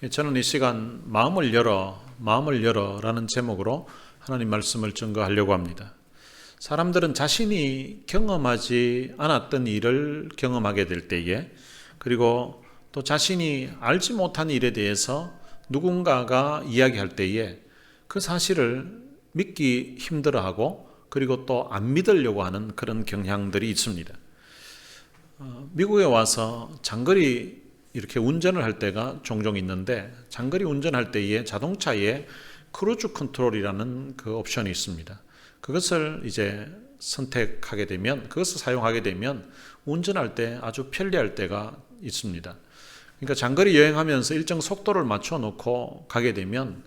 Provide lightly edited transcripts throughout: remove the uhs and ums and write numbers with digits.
저는 이 시간 마음을 열어라는 제목으로 하나님 말씀을 증거하려고 합니다. 사람들은 자신이 경험하지 않았던 일을 경험하게 될 때에, 그리고 또 자신이 알지 못한 일에 대해서 누군가가 이야기할 때에 그 사실을 믿기 힘들어하고, 그리고 또 안 믿으려고 하는 그런 경향들이 있습니다. 미국에 와서 장거리 이렇게 운전을 할 때가 종종 있는데, 장거리 운전할 때에 자동차에 크루즈 컨트롤이라는 그 옵션이 있습니다. 그것을 이제 선택하게 되면, 그것을 사용하게 되면 운전할 때 아주 편리할 때가 있습니다. 그러니까 장거리 여행하면서 일정 속도를 맞춰 놓고 가게 되면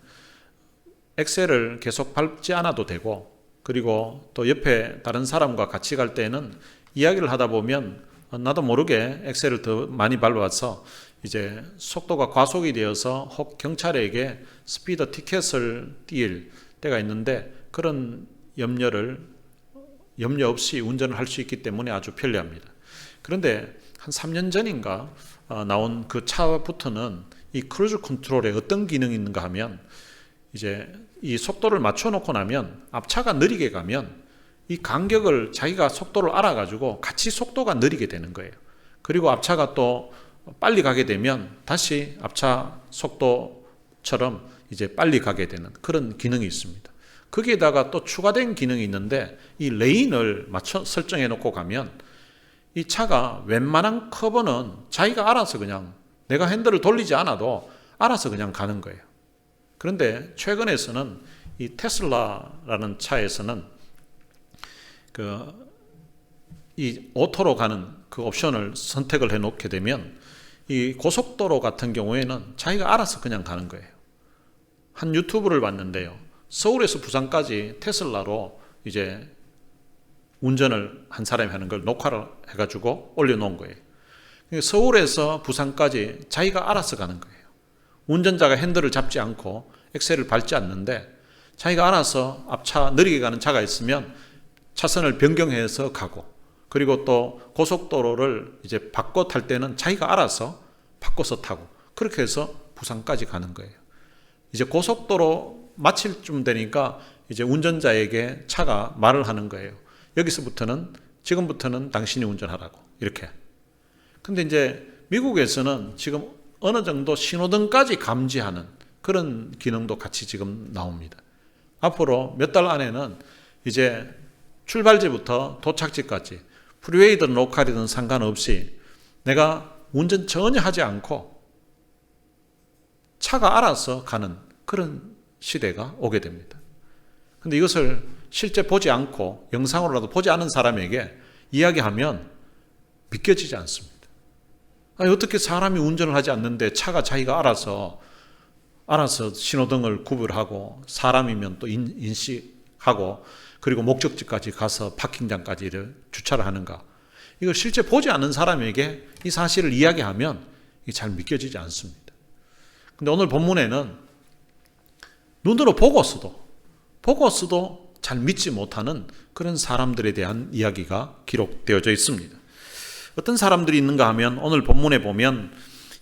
엑셀을 계속 밟지 않아도 되고, 그리고 또 옆에 다른 사람과 같이 갈 때는 이야기를 하다 보면 나도 모르게 엑셀을 더 많이 밟아서 이제 속도가 과속이 되어서 혹 경찰에게 스피드 티켓을 띄일 때가 있는데, 그런 염려 없이 운전을 할 수 있기 때문에 아주 편리합니다. 그런데 한 3년 전인가 나온 그 차부터는 이 크루즈 컨트롤에 어떤 기능이 있는가 하면, 이제 이 속도를 맞춰 놓고 나면 앞차가 느리게 가면 이 간격을 자기가 속도를 알아가지고 같이 속도가 느리게 되는 거예요. 그리고 앞차가 또 빨리 가게 되면 다시 앞차 속도처럼 이제 빨리 가게 되는 그런 기능이 있습니다. 거기에다가 또 추가된 기능이 있는데, 이 레인을 맞춰 설정해 놓고 가면 이 차가 웬만한 커브는 자기가 알아서 그냥 내가 핸들을 돌리지 않아도 알아서 그냥 가는 거예요. 그런데 최근에서는 이 테슬라라는 차에서는 이 오토로 가는 그 옵션을 선택을 해 놓게 되면 이 고속도로 같은 경우에는 자기가 알아서 그냥 가는 거예요. 한 유튜브를 봤는데요. 서울에서 부산까지 테슬라로 이제 운전을 한 사람이 하는 걸 녹화를 해가지고 올려놓은 거예요. 서울에서 부산까지 자기가 알아서 가는 거예요. 운전자가 핸들을 잡지 않고 엑셀을 밟지 않는데 자기가 알아서 앞차 느리게 가는 차가 있으면 차선을 변경해서 가고, 그리고 또 고속도로를 이제 바꿔 탈 때는 자기가 알아서 바꿔서 타고, 그렇게 해서 부산까지 가는 거예요. 이제 고속도로 마칠 쯤 되니까 이제 운전자에게 차가 말을 하는 거예요. 지금부터는 당신이 운전하라고, 이렇게. 근데 이제 미국에서는 지금 어느 정도 신호등까지 감지하는 그런 기능도 같이 지금 나옵니다. 앞으로 몇 달 안에는 이제 출발지부터 도착지까지 프리웨이든 로컬이든 상관없이 내가 운전 전혀 하지 않고 차가 알아서 가는 그런 시대가 오게 됩니다. 그런데 이것을 실제 보지 않고 영상으로라도 보지 않은 사람에게 이야기하면 믿겨지지 않습니다. 아니, 어떻게 사람이 운전을 하지 않는데 차가 자기가 알아서 신호등을 구별하고 사람이면 또 인식하고, 그리고 목적지까지 가서 파킹장까지 주차를 하는가? 이걸 실제 보지 않는 사람에게 이 사실을 이야기하면 이게 잘 믿겨지지 않습니다. 근데 오늘 본문에는 눈으로 보고서도 잘 믿지 못하는 그런 사람들에 대한 이야기가 기록되어져 있습니다. 어떤 사람들이 있는가 하면, 오늘 본문에 보면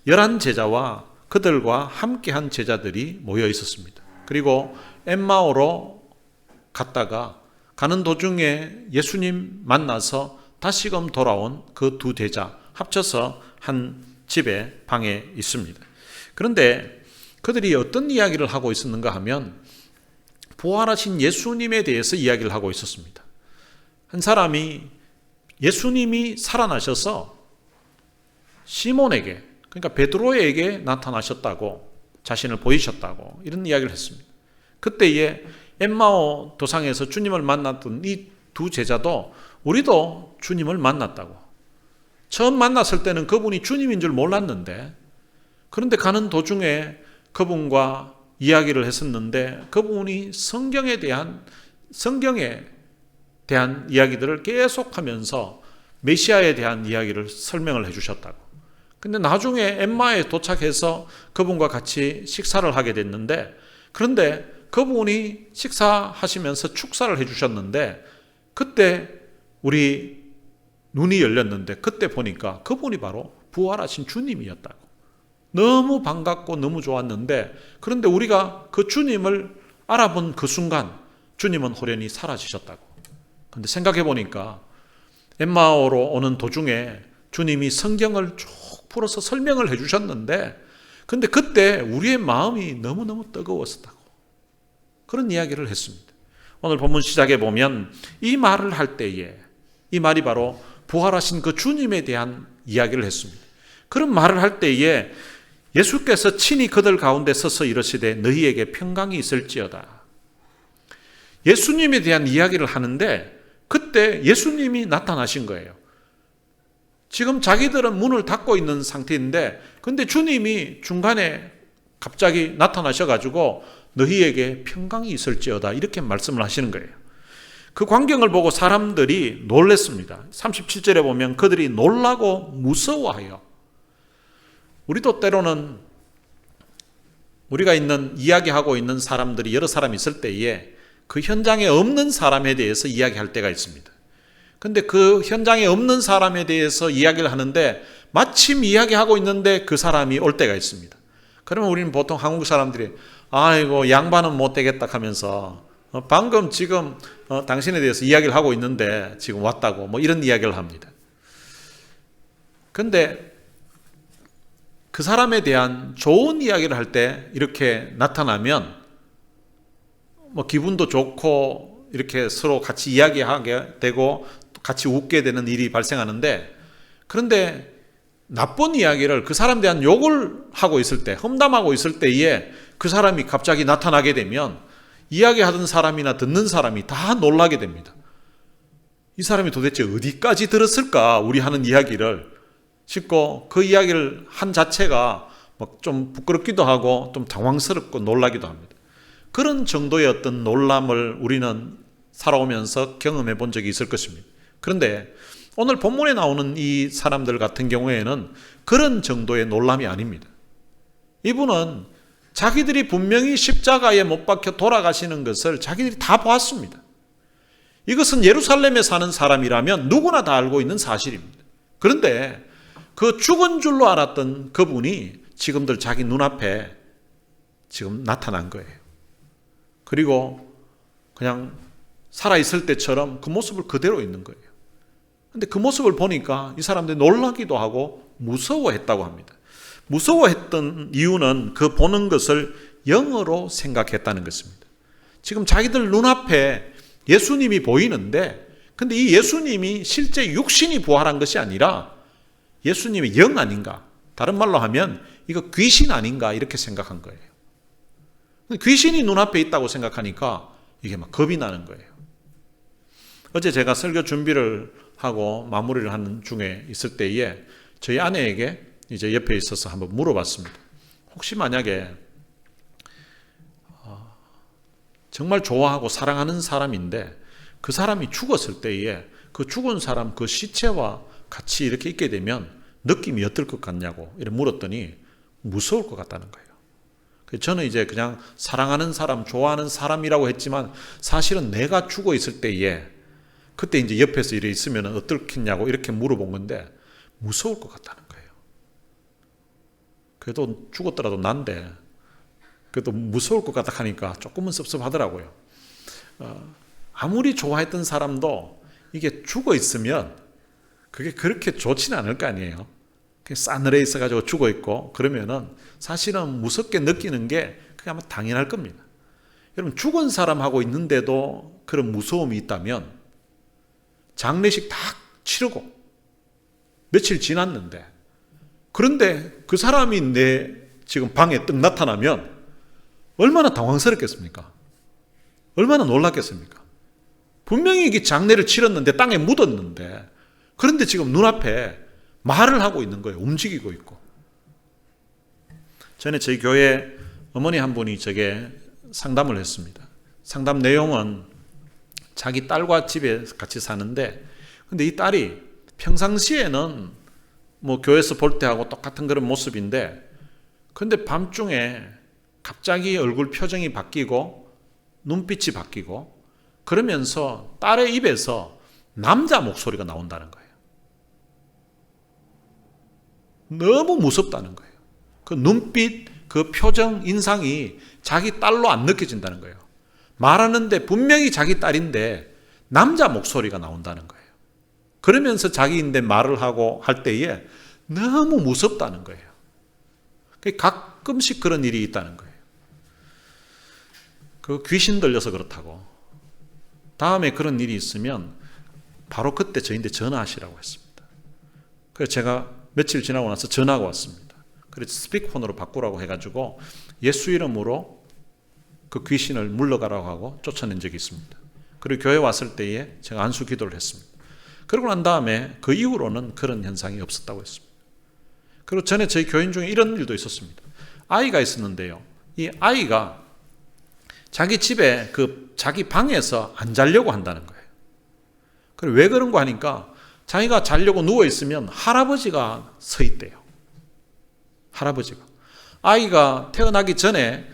11제자와 그들과 함께한 제자들이 모여 있었습니다. 그리고 엠마오로 갔다가 가는 도중에 예수님 만나서 다시금 돌아온 그 두 제자 합쳐서 한 집에 방에 있습니다. 그런데 그들이 어떤 이야기를 하고 있었는가 하면, 부활하신 예수님에 대해서 이야기를 하고 있었습니다. 한 사람이 예수님이 살아나셔서 시몬에게, 그러니까 베드로에게 나타나셨다고, 자신을 보이셨다고 이런 이야기를 했습니다. 그때에 엠마오 도상에서 주님을 만났던 이 두 제자도 우리도 주님을 만났다고, 처음 만났을 때는 그분이 주님인 줄 몰랐는데, 그런데 가는 도중에 그분과 이야기를 했었는데 그분이 성경에 대한 이야기들을 계속하면서 메시아에 대한 이야기를 설명을 해주셨다고. 근데 나중에 엠마에 도착해서 그분과 같이 식사를 하게 됐는데, 그런데 그분이 식사하시면서 축사를 해주셨는데, 그때 우리 눈이 열렸는데 그때 보니까 그분이 바로 부활하신 주님이었다고. 너무 반갑고 너무 좋았는데, 그런데 우리가 그 주님을 알아본 그 순간 주님은 호련히 사라지셨다고. 근데 생각해 보니까 엠마오로 오는 도중에 주님이 성경을 쭉 풀어서 설명을 해주셨는데, 근데 그때 우리의 마음이 너무너무 뜨거웠었다고. 그런 이야기를 했습니다. 오늘 본문 시작에 보면 이 말을 할 때에, 이 말이 바로 부활하신 그 주님에 대한 이야기를 했습니다. 그런 말을 할 때에 예수께서 친히 그들 가운데 서서 이르시되 너희에게 평강이 있을지어다. 예수님에 대한 이야기를 하는데 그때 예수님이 나타나신 거예요. 지금 자기들은 문을 닫고 있는 상태인데, 근데 주님이 중간에 갑자기 나타나셔가지고 너희에게 평강이 있을지어다 이렇게 말씀을 하시는 거예요. 그 광경을 보고 사람들이 놀랬습니다. 37절에 보면 그들이 놀라고 무서워하여. 우리도 때로는 우리가 이야기하고 있는 사람들이 여러 사람 있을 때에 그 현장에 없는 사람에 대해서 이야기할 때가 있습니다. 근데 그 현장에 없는 사람에 대해서 이야기를 하는데 마침 이야기하고 있는데 그 사람이 올 때가 있습니다. 그러면 우리는 보통 한국 사람들이 아이고 양반은 못 되겠다 하면서 방금 지금 당신에 대해서 이야기를 하고 있는데 지금 왔다고 뭐 이런 이야기를 합니다. 근데 그 사람에 대한 좋은 이야기를 할 때 이렇게 나타나면 뭐 기분도 좋고 이렇게 서로 같이 이야기하게 되고 같이 웃게 되는 일이 발생하는데, 그런데 나쁜 이야기를 그 사람에 대한 욕을 하고 있을 때, 험담하고 있을 때에 그 사람이 갑자기 나타나게 되면 이야기하던 사람이나 듣는 사람이 다 놀라게 됩니다. 이 사람이 도대체 어디까지 들었을까 우리 하는 이야기를 싶고, 그 이야기를 한 자체가 막 좀 부끄럽기도 하고 좀 당황스럽고 놀라기도 합니다. 그런 정도의 어떤 놀람을 우리는 살아오면서 경험해 본 적이 있을 것입니다. 그런데 오늘 본문에 나오는 이 사람들 같은 경우에는 그런 정도의 놀람이 아닙니다. 이분은 자기들이 분명히 십자가에 못 박혀 돌아가시는 것을 자기들이 다 보았습니다. 이것은 예루살렘에 사는 사람이라면 누구나 다 알고 있는 사실입니다. 그런데 그 죽은 줄로 알았던 그분이 지금들 자기 눈앞에 지금 나타난 거예요. 그리고 그냥 살아있을 때처럼 그 모습을 그대로 있는 거예요. 근데 그 모습을 보니까 이 사람들이 놀라기도 하고 무서워했다고 합니다. 무서워했던 이유는 그 보는 것을 영으로 생각했다는 것입니다. 지금 자기들 눈앞에 예수님이 보이는데, 근데 이 예수님이 실제 육신이 부활한 것이 아니라 예수님이 영 아닌가? 다른 말로 하면 이거 귀신 아닌가? 이렇게 생각한 거예요. 귀신이 눈앞에 있다고 생각하니까 이게 막 겁이 나는 거예요. 어제 제가 설교 준비를 하고 마무리를 하는 중에 있을 때에 저희 아내에게 이제 옆에 있어서 한번 물어봤습니다. 혹시 만약에 정말 좋아하고 사랑하는 사람인데 그 사람이 죽었을 때에 그 죽은 사람 그 시체와 같이 이렇게 있게 되면 느낌이 어떨 것 같냐고 이렇게 물었더니 무서울 것 같다는 거예요. 저는 이제 그냥 사랑하는 사람, 좋아하는 사람이라고 했지만 사실은 내가 죽어 있을 때에 그때 이제 옆에서 이렇게 있으면 어떻겠냐고 이렇게 물어본 건데 무서울 것 같다는 거예요. 그래도 죽었더라도 난데 그래도 무서울 것 같다 하니까 조금은 섭섭하더라고요. 아무리 좋아했던 사람도 이게 죽어 있으면 그게 그렇게 좋지는 않을 거 아니에요. 싸늘해 있어가지고 죽어 있고 그러면은 사실은 무섭게 느끼는 게 그게 아마 당연할 겁니다. 여러분 죽은 사람하고 있는데도 그런 무서움이 있다면 장례식 다 치르고 며칠 지났는데 그런데 그 사람이 내 지금 방에 뜩 나타나면 얼마나 당황스럽겠습니까? 얼마나 놀랐겠습니까? 분명히 이게 장례를 치렀는데 땅에 묻었는데 그런데 지금 눈앞에 말을 하고 있는 거예요. 움직이고 있고. 전에 저희 교회 어머니 한 분이 저게 상담을 했습니다. 상담 내용은 자기 딸과 집에 같이 사는데 근데 이 딸이 평상시에는 뭐 교회에서 볼 때하고 똑같은 그런 모습인데 근데 밤중에 갑자기 얼굴 표정이 바뀌고 눈빛이 바뀌고 그러면서 딸의 입에서 남자 목소리가 나온다는 거예요. 너무 무섭다는 거예요. 그 눈빛, 그 표정, 인상이 자기 딸로 안 느껴진다는 거예요. 말하는데 분명히 자기 딸인데 남자 목소리가 나온다는 거예요. 그러면서 자기인데 말을 하고 할 때에 너무 무섭다는 거예요. 가끔씩 그런 일이 있다는 거예요. 그 귀신 들려서 그렇다고. 다음에 그런 일이 있으면 바로 그때 저희한테 전화하시라고 했습니다. 그래서 제가 며칠 지나고 나서 전화가 왔습니다. 그래서 스피커폰으로 바꾸라고 해가지고 예수 이름으로 그 귀신을 물러가라고 하고 쫓아낸 적이 있습니다. 그리고 교회 왔을 때에 제가 안수 기도를 했습니다. 그러고 난 다음에 그 이후로는 그런 현상이 없었다고 했습니다. 그리고 전에 저희 교인 중에 이런 일도 있었습니다. 아이가 있었는데요. 이 아이가 자기 집에 자기 방에서 안 자려고 한다는 거예요. 그리고 왜 그런 거 하니까 자기가 자려고 누워 있으면 할아버지가 서 있대요. 할아버지가. 아이가 태어나기 전에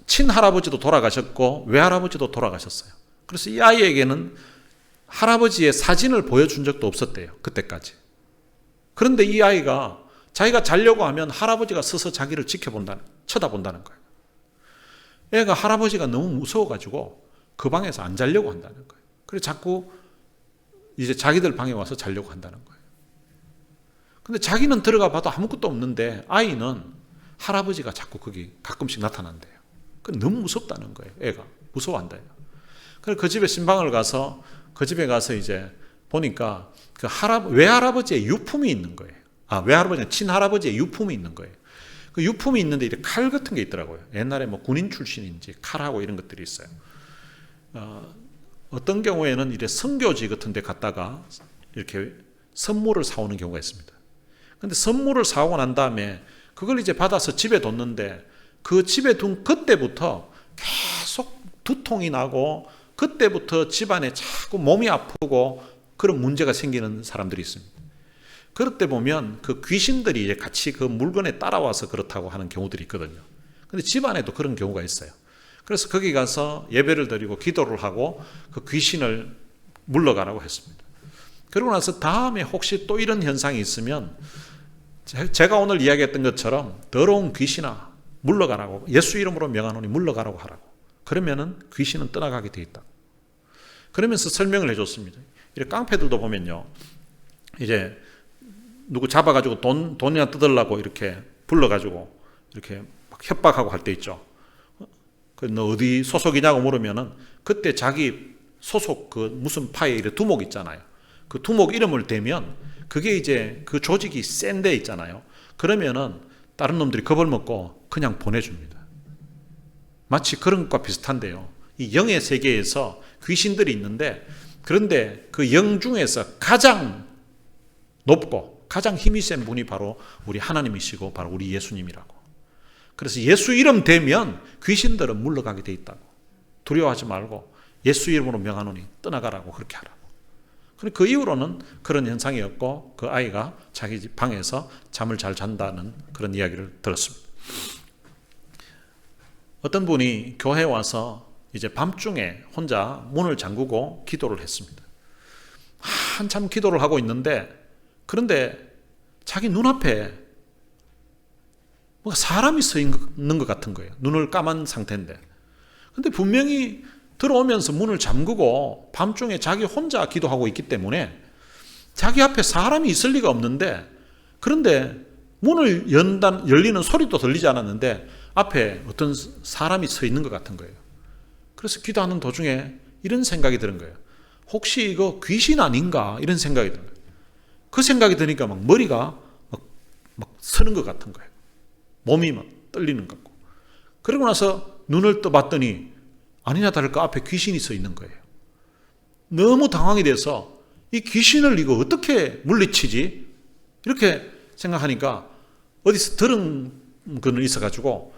친할아버지도 돌아가셨고 외할아버지도 돌아가셨어요. 그래서 이 아이에게는 할아버지의 사진을 보여준 적도 없었대요. 그때까지. 그런데 이 아이가 자기가 자려고 하면 할아버지가 서서 자기를 쳐다본다는 거예요. 애가 할아버지가 너무 무서워가지고 그 방에서 안 자려고 한다는 거예요. 그래서 자꾸 이제 자기들 방에 와서 자려고 한다는 거예요. 근데 자기는 들어가 봐도 아무것도 없는데 아이는 할아버지가 자꾸 거기 가끔씩 나타난대요. 너무 무섭다는 거예요. 애가 무서워한대요. 그래서 그 집에 신방을 가서 그 집에 가서 이제 보니까 그 외할아버지의 유품이 있는 거예요. 외할아버지는 친할아버지의 유품이 있는 거예요. 그 유품이 있는데 이렇게 칼 같은 게 있더라고요. 옛날에 뭐 군인 출신인지 칼하고 이런 것들이 있어요. 어떤 경우에는 이제 선교지 같은 데 갔다가 이렇게 선물을 사오는 경우가 있습니다. 근데 선물을 사오고 난 다음에 그걸 이제 받아서 집에 뒀는데 그 집에 둔 그때부터 계속 두통이 나고 그때부터 집안에 자꾸 몸이 아프고 그런 문제가 생기는 사람들이 있습니다. 그럴 때 보면 그 귀신들이 이제 같이 그 물건에 따라와서 그렇다고 하는 경우들이 있거든요. 근데 집안에도 그런 경우가 있어요. 그래서 거기 가서 예배를 드리고 기도를 하고 그 귀신을 물러가라고 했습니다. 그러고 나서 다음에 혹시 또 이런 현상이 있으면 제가 오늘 이야기했던 것처럼 더러운 귀신아 물러가라고 예수 이름으로 명하노니 물러가라고 하라고. 그러면은 귀신은 떠나가게 돼 있다. 그러면서 설명을 해줬습니다. 이렇게 깡패들도 보면요, 이제 누구 잡아가지고 돈이나 뜯으려고 이렇게 불러가지고 이렇게 막 협박하고 할 때 있죠. 너 어디 소속이냐고 물으면은 그때 자기 소속 그 무슨 파에 이렇게 두목 있잖아요. 그 두목 이름을 대면 그게 이제 그 조직이 센 데 있잖아요. 그러면은 다른 놈들이 겁을 먹고 그냥 보내줍니다. 마치 그런 것과 비슷한데요. 이 영의 세계에서 귀신들이 있는데 그런데 그 영 중에서 가장 높고 가장 힘이 센 분이 바로 우리 하나님이시고 바로 우리 예수님이라고. 그래서 예수 이름 대면 귀신들은 물러가게 돼 있다고. 두려워하지 말고 예수 이름으로 명하노니 떠나가라고 그렇게 하라고. 그 이후로는 그런 현상이 없고 그 아이가 자기 집 방에서 잠을 잘 잔다는 그런 이야기를 들었습니다. 어떤 분이 교회에 와서 이제 밤중에 혼자 문을 잠그고 기도를 했습니다. 한참 기도를 하고 있는데 그런데 자기 눈앞에 뭔가 사람이 서 있는 것 같은 거예요. 눈을 감은 상태인데. 근데 분명히 들어오면서 문을 잠그고 밤중에 자기 혼자 기도하고 있기 때문에 자기 앞에 사람이 있을 리가 없는데 그런데 문을 열리는 소리도 들리지 않았는데 앞에 어떤 사람이 서 있는 것 같은 거예요. 그래서 기도하는 도중에 이런 생각이 드는 거예요. 혹시 이거 귀신 아닌가 이런 생각이 드는 거예요. 그 생각이 드니까 막 머리가 막 서는 것 같은 거예요. 몸이 막 떨리는 것 같고. 그러고 나서 눈을 떠봤더니 아니나 다를까 앞에 귀신이 서 있는 거예요. 너무 당황이 돼서 이 귀신을 이거 어떻게 물리치지? 이렇게 생각하니까 어디서 들은 거는 있어가지고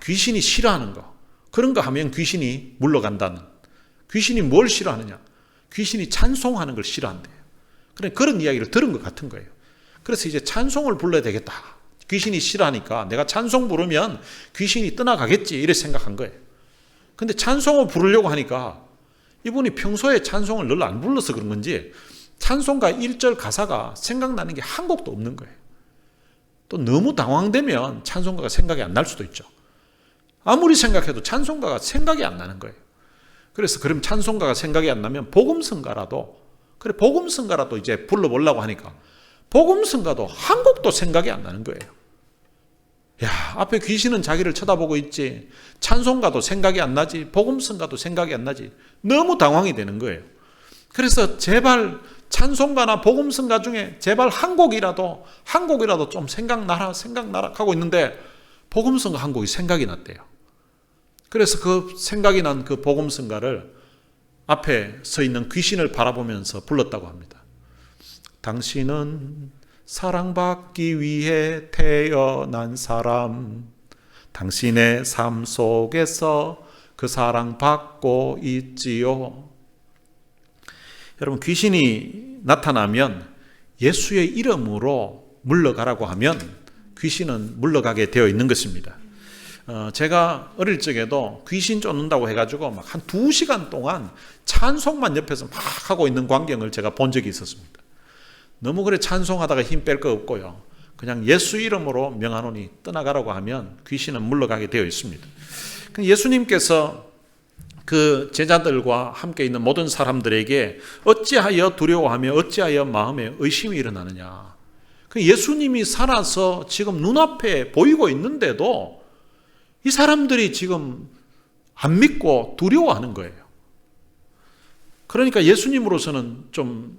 귀신이 싫어하는 거. 그런 거 하면 귀신이 물러간다는. 귀신이 뭘 싫어하느냐? 귀신이 찬송하는 걸 싫어한대요. 그런 이야기를 들은 것 같은 거예요. 그래서 이제 찬송을 불러야 되겠다. 귀신이 싫어하니까 내가 찬송 부르면 귀신이 떠나가겠지 이렇게 생각한 거예요. 근데 찬송을 부르려고 하니까 이분이 평소에 찬송을 늘 안 불러서 그런 건지 찬송가 1절 가사가 생각나는 게 한 곡도 없는 거예요. 또 너무 당황되면 찬송가가 생각이 안 날 수도 있죠. 아무리 생각해도 찬송가가 생각이 안 나는 거예요. 그래서 그럼 찬송가가 생각이 안 나면 복음성가라도 이제 불러보려고 하니까 복음성가도 한 곡도 생각이 안 나는 거예요. 야, 앞에 귀신은 자기를 쳐다보고 있지, 찬송가도 생각이 안 나지, 복음성가도 생각이 안 나지, 너무 당황이 되는 거예요. 그래서 제발 찬송가나 복음성가 중에 제발 한 곡이라도 좀 생각나라 하고 있는데 복음성가 한 곡이 생각이 났대요. 그래서 그 생각이 난 그 복음성가를 앞에 서 있는 귀신을 바라보면서 불렀다고 합니다. 당신은 사랑받기 위해 태어난 사람, 당신의 삶 속에서 그 사랑받고 있지요. 여러분, 귀신이 나타나면 예수의 이름으로 물러가라고 하면 귀신은 물러가게 되어 있는 것입니다. 제가 어릴 적에도 귀신 쫓는다고 해가지고 막 한 2시간 동안 찬송만 옆에서 막 하고 있는 광경을 제가 본 적이 있었습니다. 너무 그래 찬송하다가 힘 뺄 거 없고요. 그냥 예수 이름으로 명하노니 떠나가라고 하면 귀신은 물러가게 되어 있습니다. 예수님께서 그 제자들과 함께 있는 모든 사람들에게 어찌하여 두려워하며 어찌하여 마음에 의심이 일어나느냐. 예수님이 살아서 지금 눈앞에 보이고 있는데도 이 사람들이 지금 안 믿고 두려워하는 거예요. 그러니까 예수님으로서는 좀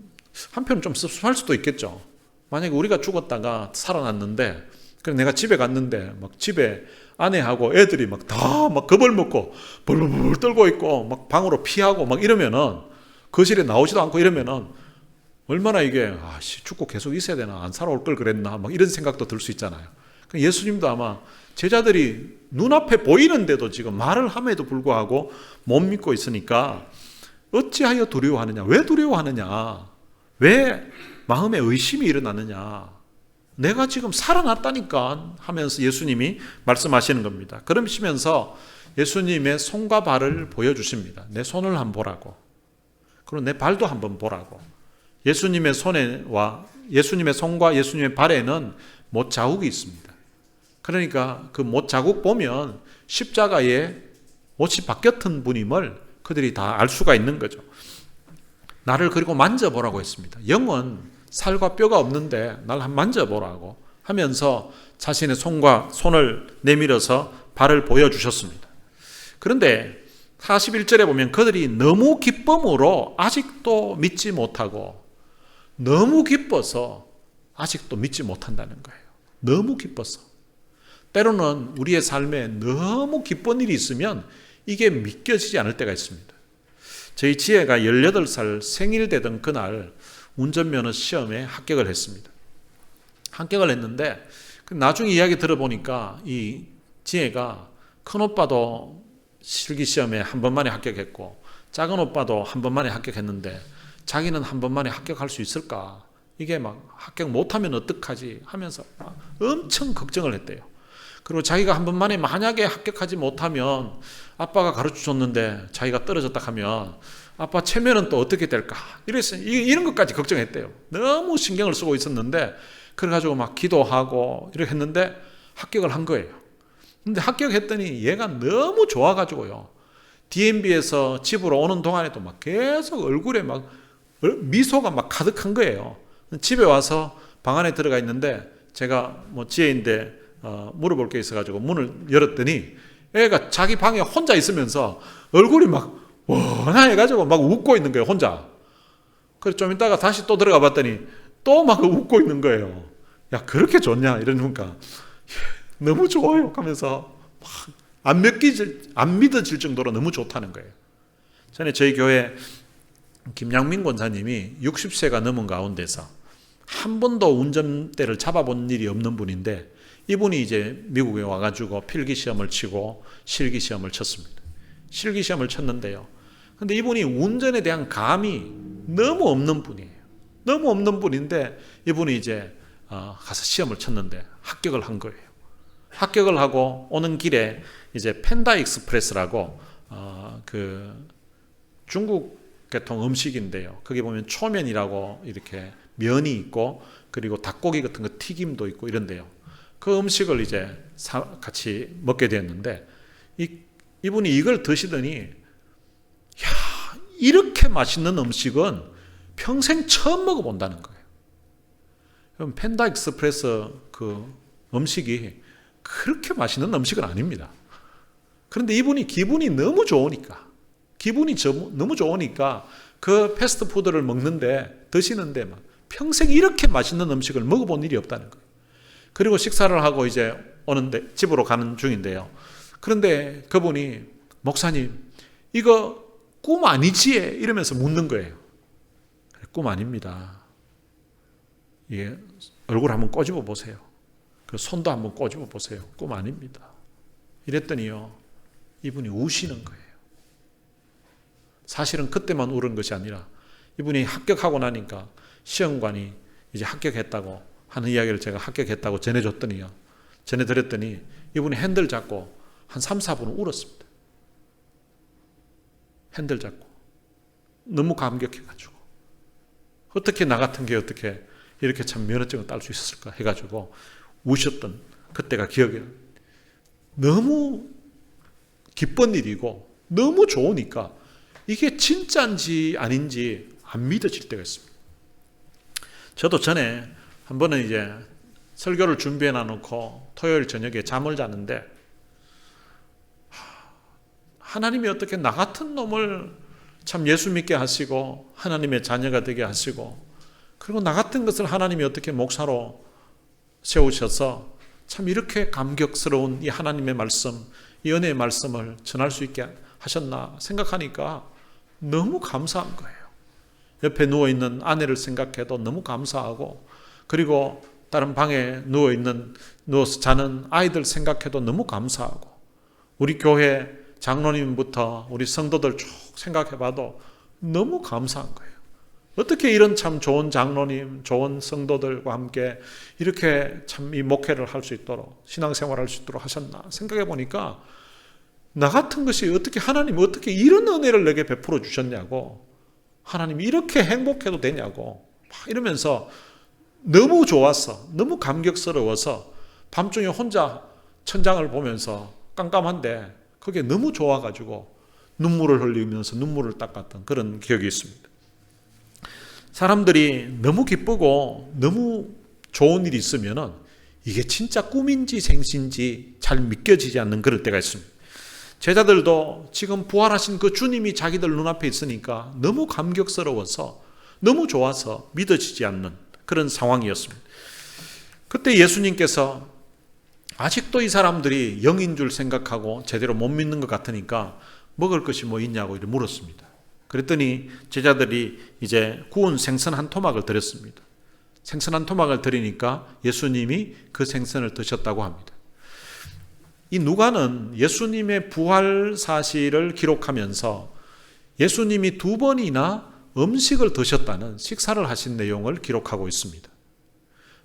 한편은 좀 섭섭할 수도 있겠죠. 만약에 우리가 죽었다가 살아났는데, 그래 내가 집에 갔는데 막 집에 아내하고 애들이 막 다 막 겁을 먹고 벌벌 떨고 있고 막 방으로 피하고 막 이러면은, 거실에 나오지도 않고 이러면은 얼마나 이게 죽고 계속 있어야 되나, 안 살아올 걸 그랬나, 막 이런 생각도 들 수 있잖아요. 예수님도 아마 제자들이 눈앞에 보이는데도 지금 말을 함에도 불구하고 못 믿고 있으니까 어찌하여 두려워하느냐, 왜 두려워하느냐, 왜 마음에 의심이 일어나느냐, 내가 지금 살아났다니까 하면서 예수님이 말씀하시는 겁니다. 그러시면서 예수님의 손과 발을 보여주십니다. 내 손을 한번 보라고, 그리고 내 발도 한번 보라고. 예수님의 손과 예수님의 발에는 못 자국이 있습니다. 그러니까 그 못 자국 보면 십자가에 못이 박혔던 분임을 그들이 다 알 수가 있는 거죠. 나를 그리고 만져보라고 했습니다. 영은 살과 뼈가 없는데 날 한번 만져보라고 하면서 자신의 손을 내밀어서 발을 보여주셨습니다. 그런데 41절에 보면 그들이 너무 기쁨으로 아직도 믿지 못하고, 너무 기뻐서 아직도 믿지 못한다는 거예요. 너무 기뻐서. 때로는 우리의 삶에 너무 기쁜 일이 있으면 이게 믿겨지지 않을 때가 있습니다. 저희 지혜가 18살 생일 되던 그날 운전면허 시험에 합격을 했습니다. 합격을 했는데 나중에 이야기 들어보니까 이 지혜가 큰 오빠도 실기시험에 한 번 만에 합격했고 작은 오빠도 한 번 만에 합격했는데 자기는 한 번 만에 합격할 수 있을까? 이게 막 합격 못하면 어떡하지? 하면서 엄청 걱정을 했대요. 그리고 자기가 한 번 만에 만약에 합격하지 못하면 아빠가 가르쳐줬는데 자기가 떨어졌다 하면 아빠 체면은 또 어떻게 될까? 이런 것까지 걱정했대요. 너무 신경을 쓰고 있었는데 그래가지고 막 기도하고 이렇게 했는데 합격을 한 거예요. 근데 합격했더니 얘가 너무 좋아가지고요. DMB에서 집으로 오는 동안에도 막 계속 얼굴에 막 미소가 막 가득한 거예요. 집에 와서 방 안에 들어가 있는데 제가 뭐 지혜인데 물어볼 게 있어가지고 문을 열었더니 애가 자기 방에 혼자 있으면서 얼굴이 막 원해가지고 막 웃고 있는 거예요, 혼자. 그래서 좀 있다가 다시 또 들어가 봤더니 또 막 웃고 있는 거예요. 야, 그렇게 좋냐? 이러니까 너무 좋아요 하면서 막 안 믿어질 정도로 너무 좋다는 거예요. 전에 저희 교회 김양민 권사님이 60세가 넘은 가운데서 한 번도 운전대를 잡아본 일이 없는 분인데 이분이 이제 미국에 와가지고 필기시험을 치고 실기시험을 쳤습니다. 실기시험을 쳤는데요. 근데 이분이 운전에 대한 감이 너무 없는 분이에요. 너무 없는 분인데 이분이 이제 가서 시험을 쳤는데 합격을 한 거예요. 합격을 하고 오는 길에 이제 펜다 익스프레스라고 그 중국 계통 음식인데요. 거기 보면 초면이라고 이렇게 면이 있고 그리고 닭고기 같은 거 튀김도 있고 이런데요. 그 음식을 이제 같이 먹게 되었는데 이분이 이걸 드시더니 야, 이렇게 맛있는 음식은 평생 처음 먹어본다는 거예요. 그럼 팬다 익스프레스 그 음식이 그렇게 맛있는 음식은 아닙니다. 그런데 이분이 기분이 너무 좋으니까 그 패스트푸드를 먹는데 드시는데 막 평생 이렇게 맛있는 음식을 먹어본 일이 없다는 거예요. 그리고 식사를 하고 이제 오는데 집으로 가는 중인데요. 그런데 그분이 목사님 이거 꿈 아니지? 이러면서 묻는 거예요. 꿈 아닙니다. 예, 얼굴 한번 꼬집어 보세요. 손도 한번 꼬집어 보세요. 꿈 아닙니다. 이랬더니요, 이분이 우시는 거예요. 사실은 그때만 울은 것이 아니라 이분이 합격하고 나니까 시험관이 이제 합격했다고 하는 이야기를 제가 합격했다고 전해드렸더니 이분이 핸들 잡고 한 3, 4분은 울었습니다. 핸들 잡고 너무 감격해가지고 어떻게 나 같은 게 어떻게 이렇게 참 면허증을 딸 수 있었을까 해가지고 우셨던 그때가 기억이 나요. 너무 기쁜 일이고 너무 좋으니까 이게 진짜인지 아닌지 안 믿어질 때가 있습니다. 저도 전에 한 번은 이제 설교를 준비해 놔놓고 토요일 저녁에 잠을 자는데 하나님이 어떻게 나 같은 놈을 참 예수 믿게 하시고 하나님의 자녀가 되게 하시고 그리고 나 같은 것을 하나님이 어떻게 목사로 세우셔서 참 이렇게 감격스러운 이 하나님의 말씀, 이 은혜의 말씀을 전할 수 있게 하셨나 생각하니까 너무 감사한 거예요. 옆에 누워있는 아내를 생각해도 너무 감사하고 그리고 다른 방에 누워서 자는 아이들 생각해도 너무 감사하고 우리 교회 장로님부터 우리 성도들 쭉 생각해봐도 너무 감사한 거예요. 어떻게 이런 참 좋은 장로님, 좋은 성도들과 함께 이렇게 참 이 목회를 할 수 있도록 신앙생활을 할 수 있도록 하셨나 생각해 보니까 나 같은 것이 어떻게 하나님이 어떻게 이런 은혜를 내게 베풀어 주셨냐고 하나님이 이렇게 행복해도 되냐고 막 이러면서 너무 좋았어. 너무 감격스러워서 밤중에 혼자 천장을 보면서 깜깜한데 그게 너무 좋아가지고 눈물을 흘리면서 눈물을 닦았던 그런 기억이 있습니다. 사람들이 너무 기쁘고 너무 좋은 일이 있으면 이게 진짜 꿈인지 생신지 잘 믿겨지지 않는 그럴 때가 있습니다. 제자들도 지금 부활하신 그 주님이 자기들 눈앞에 있으니까 너무 감격스러워서 너무 좋아서 믿어지지 않는 그런 상황이었습니다. 그때 예수님께서 아직도 이 사람들이 영인 줄 생각하고 제대로 못 믿는 것 같으니까 먹을 것이 뭐 있냐고 이렇게 물었습니다. 그랬더니 제자들이 이제 구운 생선 한 토막을 드렸습니다. 생선 한 토막을 드리니까 예수님이 그 생선을 드셨다고 합니다. 이 누가는 예수님의 부활 사실을 기록하면서 예수님이 2번이나 음식을 드셨다는 식사를 하신 내용을 기록하고 있습니다.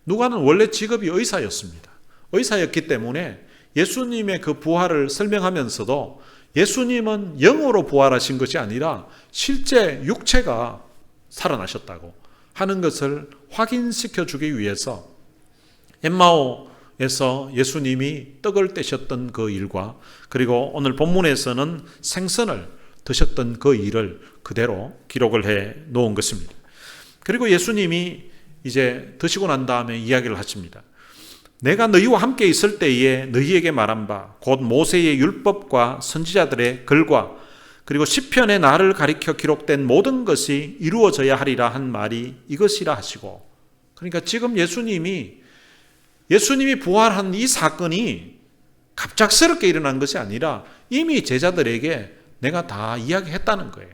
누가는 원래 직업이 의사였습니다. 의사였기 때문에 예수님의 그 부활을 설명하면서도 예수님은 영으로 부활하신 것이 아니라 실제 육체가 살아나셨다고 하는 것을 확인시켜 주기 위해서 엠마오에서 예수님이 떡을 떼셨던 그 일과 그리고 오늘 본문에서는 생선을 드셨던 그 일을 그대로 기록을 해 놓은 것입니다. 그리고 예수님이 이제 드시고 난 다음에 이야기를 하십니다. 내가 너희와 함께 있을 때에 너희에게 말한 바 곧 모세의 율법과 선지자들의 글과 그리고 시편의 나를 가리켜 기록된 모든 것이 이루어져야 하리라 한 말이 이것이라 하시고 그러니까 지금 예수님이 부활한 이 사건이 갑작스럽게 일어난 것이 아니라 이미 제자들에게 내가 다 이야기했다는 거예요.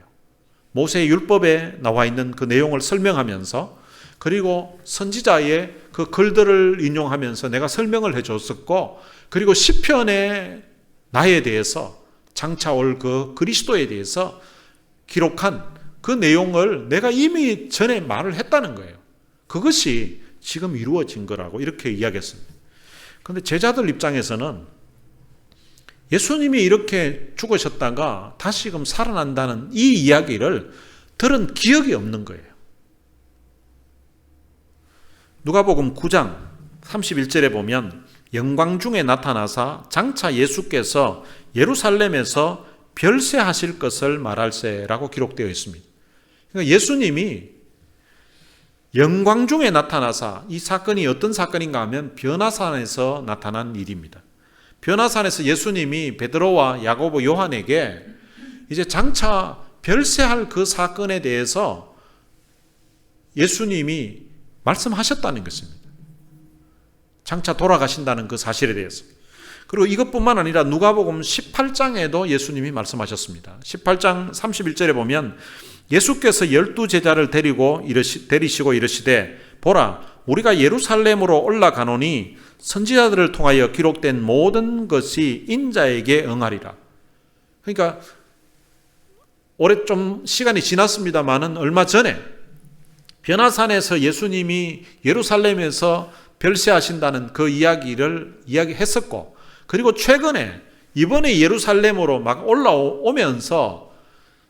모세의 율법에 나와 있는 그 내용을 설명하면서 그리고 선지자의 그 글들을 인용하면서 내가 설명을 해줬었고 그리고 시편의 나에 대해서 장차 올 그 그리스도에 대해서 기록한 그 내용을 내가 이미 전에 말을 했다는 거예요. 그것이 지금 이루어진 거라고 이렇게 이야기했습니다. 그런데 제자들 입장에서는 예수님이 이렇게 죽으셨다가 다시금 살아난다는 이 이야기를 들은 기억이 없는 거예요. 누가복음 9장 31절에 보면 영광 중에 나타나사 장차 예수께서 예루살렘에서 별세하실 것을 말할세라고 기록되어 있습니다. 그러니까 예수님이 영광 중에 나타나사, 이 사건이 어떤 사건인가 하면 변화산에서 나타난 일입니다. 변화산에서 예수님이 베드로와 야고보, 요한에게 이제 장차 별세할 그 사건에 대해서 예수님이 말씀하셨다는 것입니다. 장차 돌아가신다는 그 사실에 대해서. 그리고 이것뿐만 아니라 누가복음 18장에도 예수님이 말씀하셨습니다. 18장 31절에 보면 예수께서 12제자를 데리시고 이르시되 보라 우리가 예루살렘으로 올라가노니 선지자들을 통하여 기록된 모든 것이 인자에게 응하리라. 그러니까 올해 좀 시간이 지났습니다마는 얼마 전에 변화산에서 예수님이 예루살렘에서 별세하신다는 그 이야기를 이야기했었고, 그리고 최근에 이번에 예루살렘으로 막 올라오면서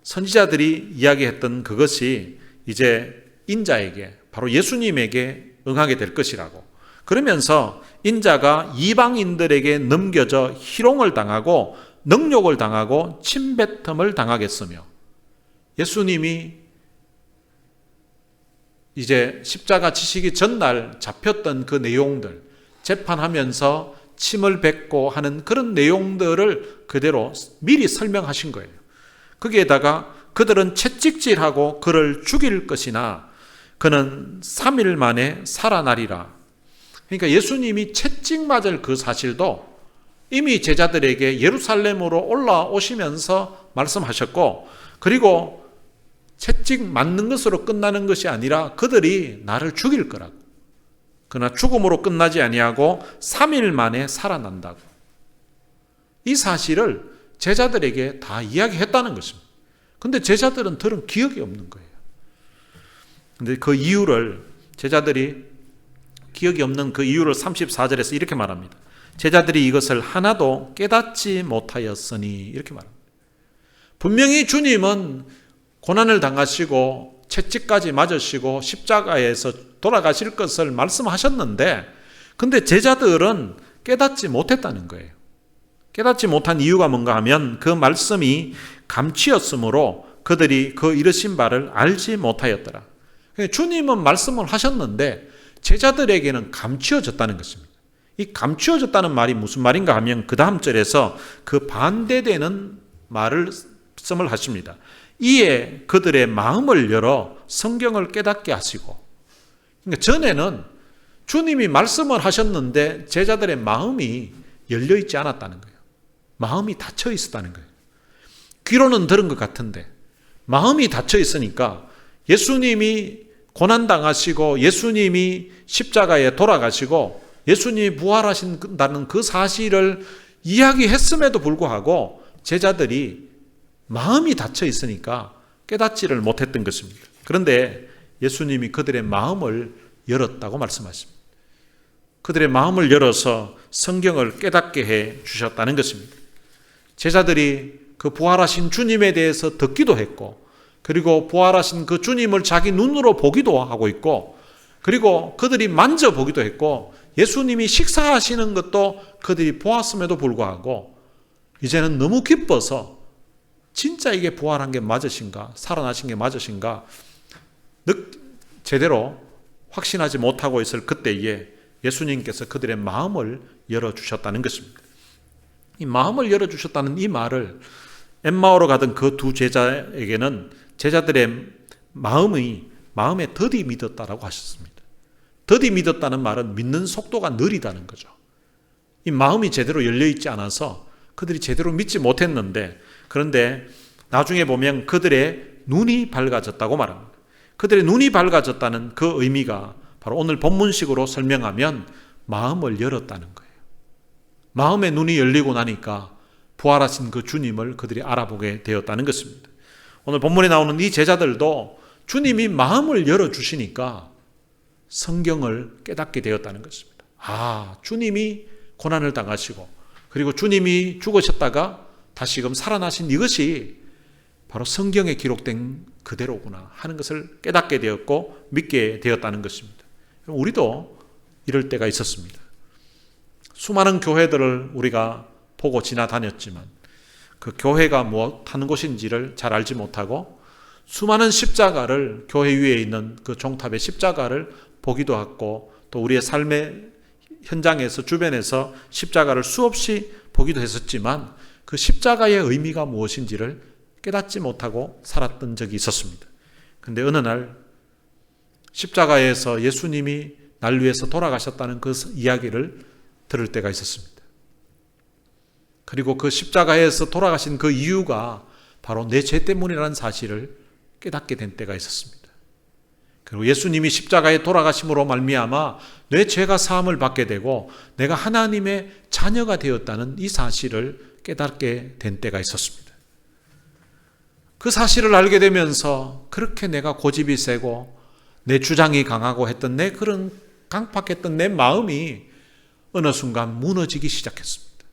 선지자들이 이야기했던 그것이 이제 인자에게, 바로 예수님에게 응하게 될 것이라고. 그러면서 인자가 이방인들에게 넘겨져 희롱을 당하고 능욕을 당하고 침뱉음을 당하겠으며, 예수님이 이제 십자가 지시기 전날 잡혔던 그 내용들, 재판하면서 침을 뱉고 하는 그런 내용들을 그대로 미리 설명하신 거예요. 거기에다가 그들은 채찍질하고 그를 죽일 것이나 그는 3일 만에 살아나리라. 그러니까 예수님이 채찍 맞을 그 사실도 이미 제자들에게 예루살렘으로 올라오시면서 말씀하셨고, 그리고 채찍 맞는 것으로 끝나는 것이 아니라 그들이 나를 죽일 거라고. 그러나 죽음으로 끝나지 아니하고 3일 만에 살아난다고. 이 사실을 제자들에게 다 이야기했다는 것입니다. 근데 제자들은 들은 기억이 없는 거예요. 근데 그 이유를, 제자들이 기억이 없는 그 이유를 34절에서 이렇게 말합니다. 제자들이 이것을 하나도 깨닫지 못하였으니, 이렇게 말합니다. 분명히 주님은 고난을 당하시고 채찍까지 맞으시고 십자가에서 돌아가실 것을 말씀하셨는데, 근데 제자들은 깨닫지 못했다는 거예요. 깨닫지 못한 이유가 뭔가 하면 그 말씀이 감추었으므로 그들이 그 이르신 바를 알지 못하였더라. 주님은 말씀을 하셨는데 제자들에게는 감추어졌다는 것입니다. 이 감추어졌다는 말이 무슨 말인가 하면 그 다음 절에서 그 반대되는 말씀을 하십니다. 이에 그들의 마음을 열어 성경을 깨닫게 하시고. 그러니까 전에는 주님이 말씀을 하셨는데 제자들의 마음이 열려 있지 않았다는 거예요. 마음이 닫혀 있었다는 거예요. 귀로는 들은 것 같은데 마음이 닫혀 있으니까 예수님이 고난당하시고 예수님이 십자가에 돌아가시고 예수님이 부활하신다는 그 사실을 이야기했음에도 불구하고 제자들이 마음이 닫혀 있으니까 깨닫지를 못했던 것입니다. 그런데 예수님이 그들의 마음을 열었다고 말씀하십니다. 그들의 마음을 열어서 성경을 깨닫게 해 주셨다는 것입니다. 제자들이 그 부활하신 주님에 대해서 듣기도 했고, 그리고 부활하신 그 주님을 자기 눈으로 보기도 하고 있고, 그리고 그들이 만져보기도 했고, 예수님이 식사하시는 것도 그들이 보았음에도 불구하고 이제는 너무 기뻐서 진짜 이게 부활한 게 맞으신가, 살아나신 게 맞으신가 제대로 확신하지 못하고 있을 그때에 예수님께서 그들의 마음을 열어주셨다는 것입니다. 이 마음을 열어주셨다는 이 말을 엠마오로 가던 그 두 제자에게는 제자들의 마음에 더디 믿었다라고 하셨습니다. 더디 믿었다는 말은 믿는 속도가 느리다는 거죠. 이 마음이 제대로 열려있지 않아서 그들이 제대로 믿지 못했는데, 그런데 나중에 보면 그들의 눈이 밝아졌다고 말합니다. 그들의 눈이 밝아졌다는 그 의미가 바로 오늘 본문식으로 설명하면 마음을 열었다는 거예요. 마음의 눈이 열리고 나니까 부활하신 그 주님을 그들이 알아보게 되었다는 것입니다. 오늘 본문에 나오는 이 제자들도 주님이 마음을 열어주시니까 성경을 깨닫게 되었다는 것입니다. 아, 주님이 고난을 당하시고 그리고 주님이 죽으셨다가 다시금 살아나신 이것이 바로 성경에 기록된 그대로구나 하는 것을 깨닫게 되었고 믿게 되었다는 것입니다. 우리도 이럴 때가 있었습니다. 수많은 교회들을 우리가 보고 지나다녔지만 그 교회가 뭐 하는 곳인지를 잘 알지 못하고 수많은 십자가를, 교회 위에 있는 그 종탑의 십자가를 보기도 하고 또 우리의 삶의 현장에서, 주변에서 십자가를 수없이 보기도 했었지만 그 십자가의 의미가 무엇인지를 깨닫지 못하고 살았던 적이 있었습니다. 그런데 어느 날 십자가에서 예수님이 날 위해서 돌아가셨다는 그 이야기를 들을 때가 있었습니다. 그리고 그 십자가에서 돌아가신 그 이유가 바로 내 죄 때문이라는 사실을 깨닫게 된 때가 있었습니다. 그리고 예수님이 십자가에 돌아가심으로 말미암아 내 죄가 사함을 받게 되고 내가 하나님의 자녀가 되었다는 이 사실을 깨닫게 된 때가 있었습니다. 그 사실을 알게 되면서 그렇게 내가 고집이 세고 내 주장이 강하고 했던 내 그런 강팍했던 내 마음이 어느 순간 무너지기 시작했습니다.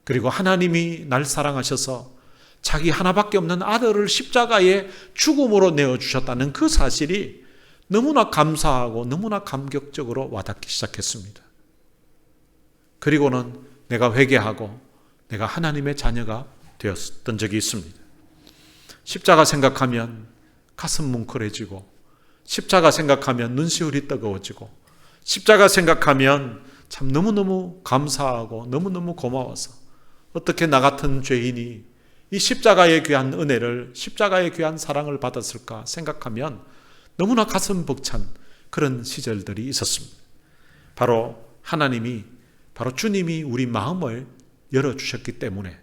그리고 하나님이 날 사랑하셔서 자기 하나밖에 없는 아들을 십자가에 죽음으로 내어주셨다는 그 사실이 너무나 감사하고 너무나 감격적으로 와닿기 시작했습니다. 그리고는 내가 회개하고 내가 하나님의 자녀가 되었던 적이 있습니다. 십자가 생각하면 가슴 뭉클해지고, 십자가 생각하면 눈시울이 뜨거워지고, 십자가 생각하면 참 너무너무 감사하고 너무너무 고마워서 어떻게 나 같은 죄인이 이 십자가의 귀한 은혜를, 십자가의 귀한 사랑을 받았을까 생각하면 너무나 가슴 벅찬 그런 시절들이 있었습니다. 바로 하나님이, 바로 주님이 우리 마음을 열어주셨기 때문에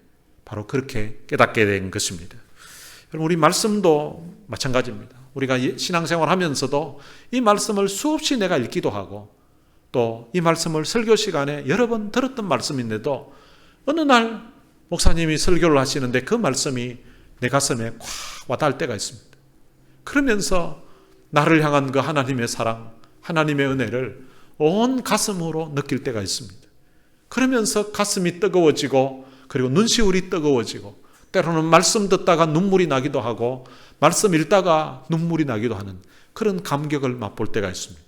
바로 그렇게 깨닫게 된 것입니다. 여러분, 우리 말씀도 마찬가지입니다. 우리가 신앙생활 하면서도 이 말씀을 수없이 내가 읽기도 하고 또 이 말씀을 설교 시간에 여러 번 들었던 말씀인데도 어느 날 목사님이 설교를 하시는데 그 말씀이 내 가슴에 콱 와닿을 때가 있습니다. 그러면서 나를 향한 그 하나님의 사랑, 하나님의 은혜를 온 가슴으로 느낄 때가 있습니다. 그러면서 가슴이 뜨거워지고 그리고 눈시울이 뜨거워지고 때로는 말씀 듣다가 눈물이 나기도 하고 말씀 읽다가 눈물이 나기도 하는 그런 감격을 맛볼 때가 있습니다.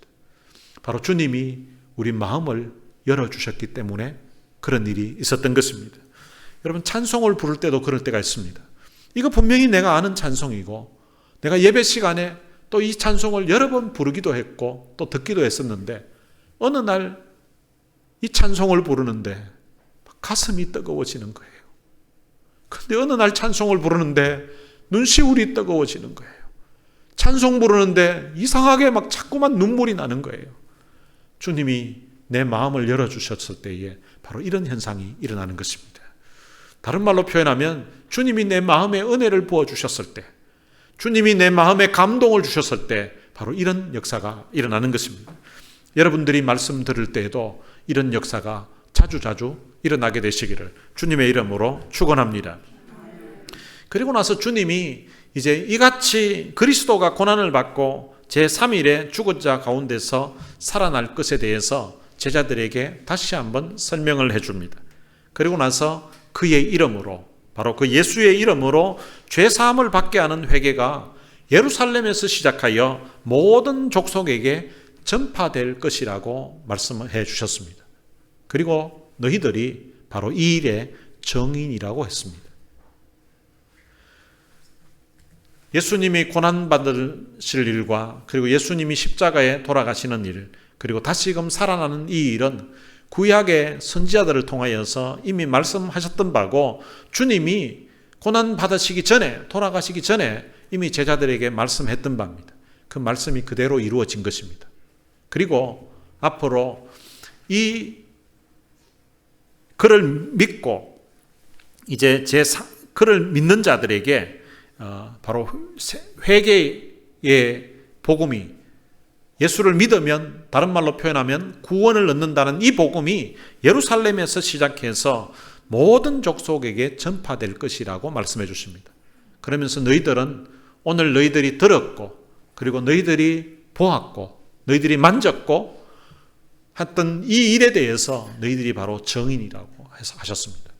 바로 주님이 우리 마음을 열어주셨기 때문에 그런 일이 있었던 것입니다. 여러분, 찬송을 부를 때도 그럴 때가 있습니다. 이거 분명히 내가 아는 찬송이고 내가 예배 시간에 또 이 찬송을 여러 번 부르기도 했고 또 듣기도 했었는데 어느 날 이 찬송을 부르는데 가슴이 뜨거워지는 거예요. 그런데 어느 날 찬송을 부르는데 눈시울이 뜨거워지는 거예요. 찬송 부르는데 이상하게 막 자꾸만 눈물이 나는 거예요. 주님이 내 마음을 열어주셨을 때에 바로 이런 현상이 일어나는 것입니다. 다른 말로 표현하면 주님이 내 마음에 은혜를 부어주셨을 때, 주님이 내 마음에 감동을 주셨을 때 바로 이런 역사가 일어나는 것입니다. 여러분들이 말씀 들을 때에도 이런 역사가 자주자주 일어나게 되시기를 주님의 이름으로 축원합니다. 그리고 나서 주님이 이제 이같이 그리스도가 고난을 받고 제3일에 죽은 자 가운데서 살아날 것에 대해서 제자들에게 다시 한번 설명을 해줍니다. 그리고 나서 그의 이름으로, 바로 그 예수의 이름으로 죄사함을 받게 하는 회개가 예루살렘에서 시작하여 모든 족속에게 전파될 것이라고 말씀해 주셨습니다. 그리고 너희들이 바로 이 일의 정인이라고 했습니다. 예수님이 고난받으실 일과 그리고 예수님이 십자가에 돌아가시는 일, 그리고 다시금 살아나는 이 일은 구약의 선지자들을 통하여서 이미 말씀하셨던 바고 주님이 고난받으시기 전에, 돌아가시기 전에 이미 제자들에게 말씀했던 바입니다. 그 말씀이 그대로 이루어진 것입니다. 그리고 앞으로 이 그를 믿고 이제 그를 믿는 자들에게 바로 회개의 복음이, 예수를 믿으면 다른 말로 표현하면 구원을 얻는다는 이 복음이 예루살렘에서 시작해서 모든 족속에게 전파될 것이라고 말씀해 주십니다. 그러면서 너희들은 오늘 너희들이 들었고 그리고 너희들이 보았고 너희들이 만졌고 했던 이 일에 대해서 너희들이 바로 정인이라고 해서 하셨습니다.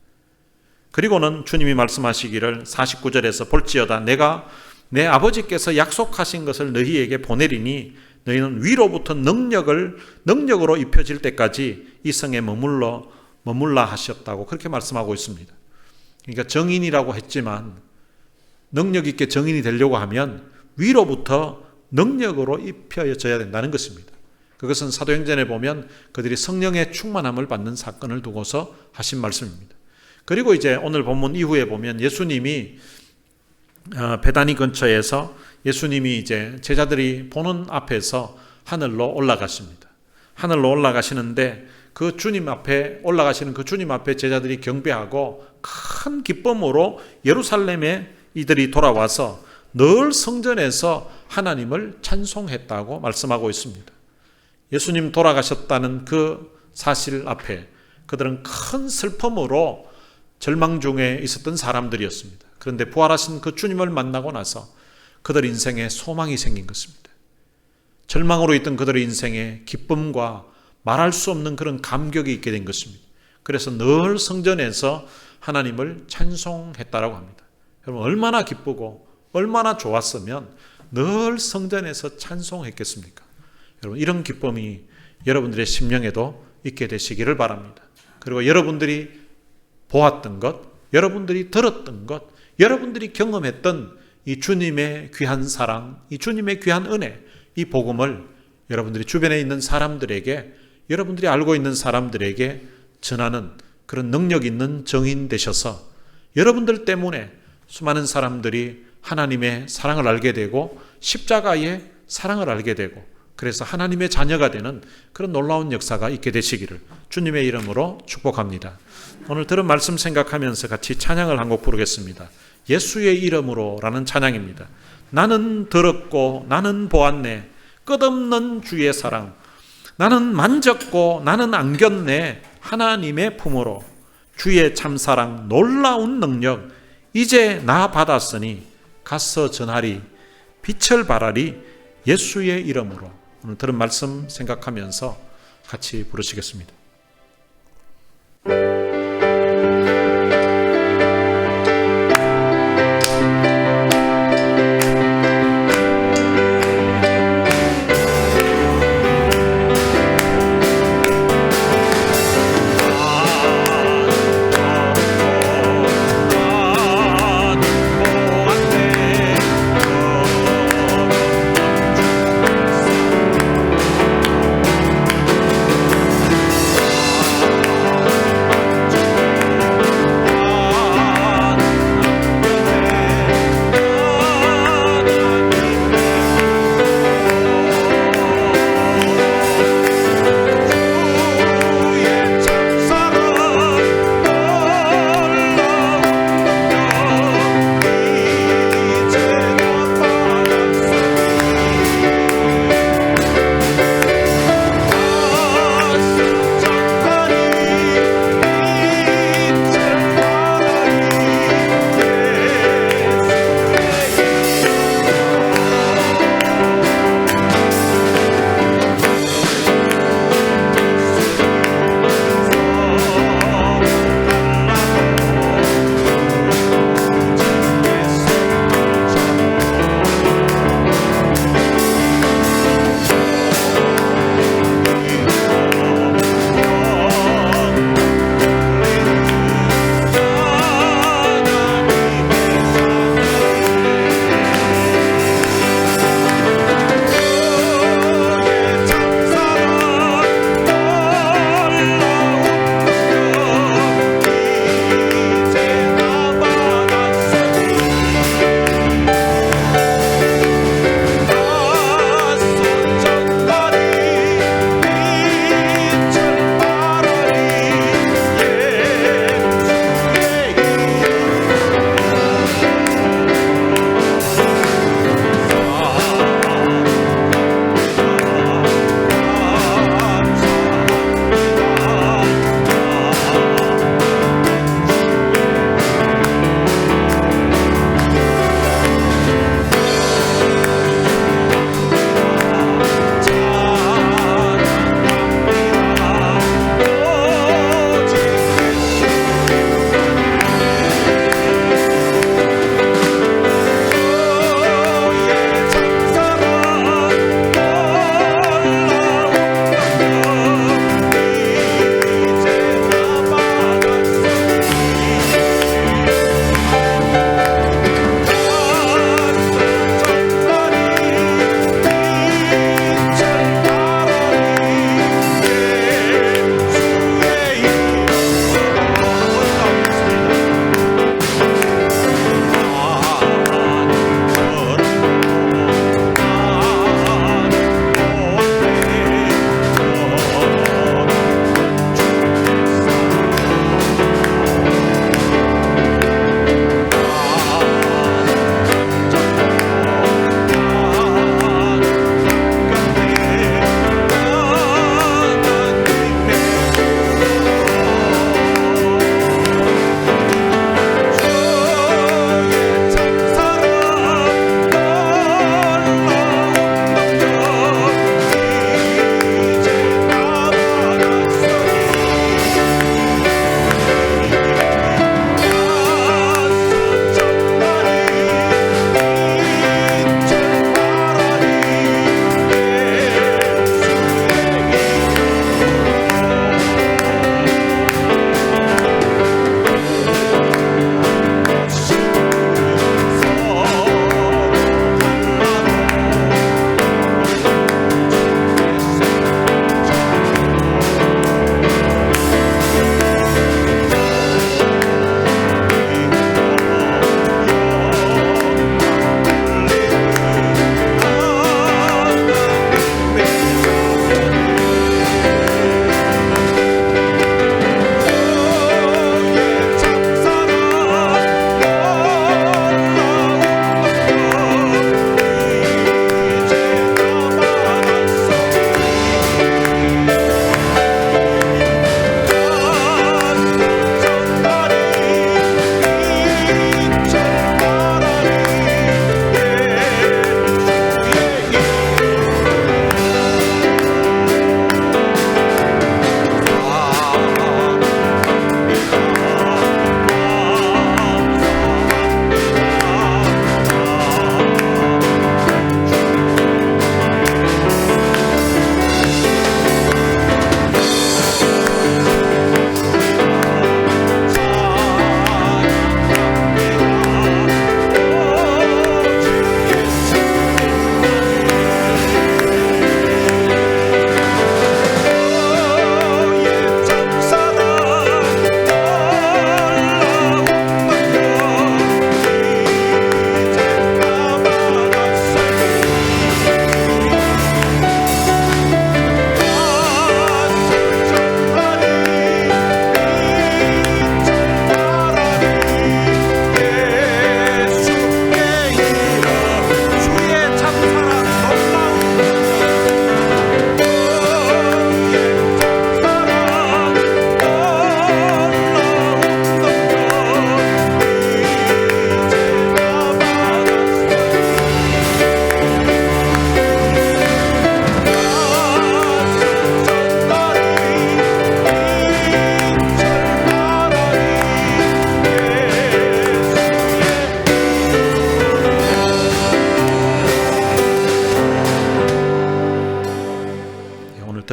그리고는 주님이 말씀하시기를 49절에서 볼지어다 내가 내 아버지께서 약속하신 것을 너희에게 보내리니 너희는 위로부터 능력으로 입혀질 때까지 이 성에 머물라 하셨다고 그렇게 말씀하고 있습니다. 그러니까 정인이라고 했지만 능력 있게 정인이 되려고 하면 위로부터 능력으로 입혀져야 된다는 것입니다. 그것은 사도행전에 보면 그들이 성령의 충만함을 받는 사건을 두고서 하신 말씀입니다. 그리고 이제 오늘 본문 이후에 보면 예수님이 베다니 근처에서 예수님이 이제 제자들이 보는 앞에서 하늘로 올라가십니다. 하늘로 올라가시는데 그 주님 앞에 올라가시는 그 주님 앞에 제자들이 경배하고 큰 기쁨으로 예루살렘에 이들이 돌아와서 늘 성전에서 하나님을 찬송했다고 말씀하고 있습니다. 예수님 돌아가셨다는 그 사실 앞에 그들은 큰 슬픔으로 절망 중에 있었던 사람들이었습니다. 그런데 부활하신 그 주님을 만나고 나서 그들 인생에 소망이 생긴 것입니다. 절망으로 있던 그들의 인생에 기쁨과 말할 수 없는 그런 감격이 있게 된 것입니다. 그래서 늘 성전에서 하나님을 찬송했다라고 합니다. 여러분 얼마나 기쁘고 얼마나 좋았으면 늘 성전에서 찬송했겠습니까? 여러분 이런 기쁨이 여러분들의 심령에도 있게 되시기를 바랍니다. 그리고 여러분들이 보았던 것, 여러분들이 들었던 것, 여러분들이 경험했던 이 주님의 귀한 사랑, 이 주님의 귀한 은혜, 이 복음을 여러분들이 주변에 있는 사람들에게, 여러분들이 알고 있는 사람들에게 전하는 그런 능력 있는 정인 되셔서 여러분들 때문에 수많은 사람들이 하나님의 사랑을 알게 되고 십자가의 사랑을 알게 되고 그래서 하나님의 자녀가 되는 그런 놀라운 역사가 있게 되시기를 주님의 이름으로 축복합니다. 오늘 들은 말씀 생각하면서 같이 찬양을 한 곡 부르겠습니다. 예수의 이름으로 라는 찬양입니다. 나는 들었고 나는 보았네 끝없는 주의 사랑 나는 만졌고 나는 안겼네 하나님의 품으로 주의 참사랑 놀라운 능력 이제 나 받았으니 가서 전하리 빛을 발하리 예수의 이름으로. 오늘 들은 말씀 생각하면서 같이 부르시겠습니다.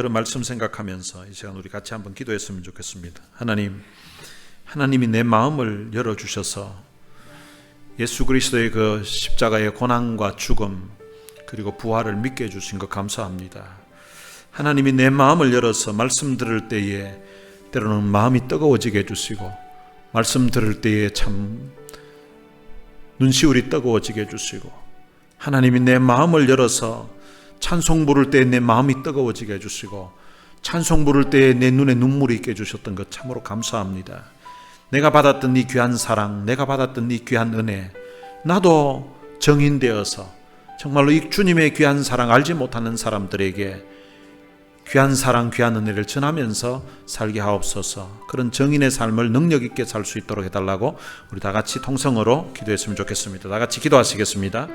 들은 말씀 생각하면서 이 시간 우리 같이 한번 기도했으면 좋겠습니다. 하나님이 내 마음을 열어주셔서 예수 그리스도의 그 십자가의 고난과 죽음 그리고 부활을 믿게 해주신 것 감사합니다. 하나님이 내 마음을 열어서 말씀 들을 때에 때로는 마음이 뜨거워지게 해주시고 말씀 들을 때에 참 눈시울이 뜨거워지게 해주시고 하나님이 내 마음을 열어서 찬송 부를 때에 내 마음이 뜨거워지게 해주시고 찬송 부를 때에 내 눈에 눈물이 있게 해주셨던 것 참으로 감사합니다. 내가 받았던 이 귀한 사랑, 내가 받았던 이 귀한 은혜, 나도 정인되어서 정말로 이 주님의 귀한 사랑 알지 못하는 사람들에게 귀한 사랑, 귀한 은혜를 전하면서 살게 하옵소서. 그런 정인의 삶을 능력 있게 살 수 있도록 해달라고 우리 다 같이 통성으로 기도했으면 좋겠습니다. 다 같이 기도하시겠습니다.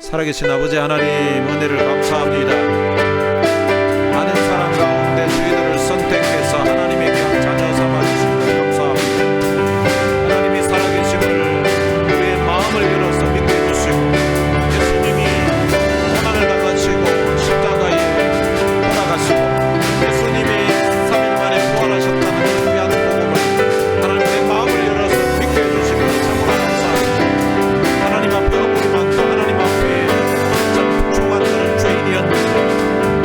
살아계신 아버지 하나님, 은혜를 감사합니다. 많은 사람 가운데 저희들을 선택해서 하나님의 귀한 자녀 삼아주신 것 감사합니다. 하나님이 살아계심을 우리의 마음을 열어서 믿게 해주시고 예수님이 고난을 당하시고 십자가에 돌아가시고 예수님이 3일 만에 부활하셨다는 그 귀한 복음을 하나님의 마음을 열어서 믿게 해주신 것 참으로 감사합니다. 하나님 앞에 억울만도 하나님 앞에 참 중한 그런 죄인이었는데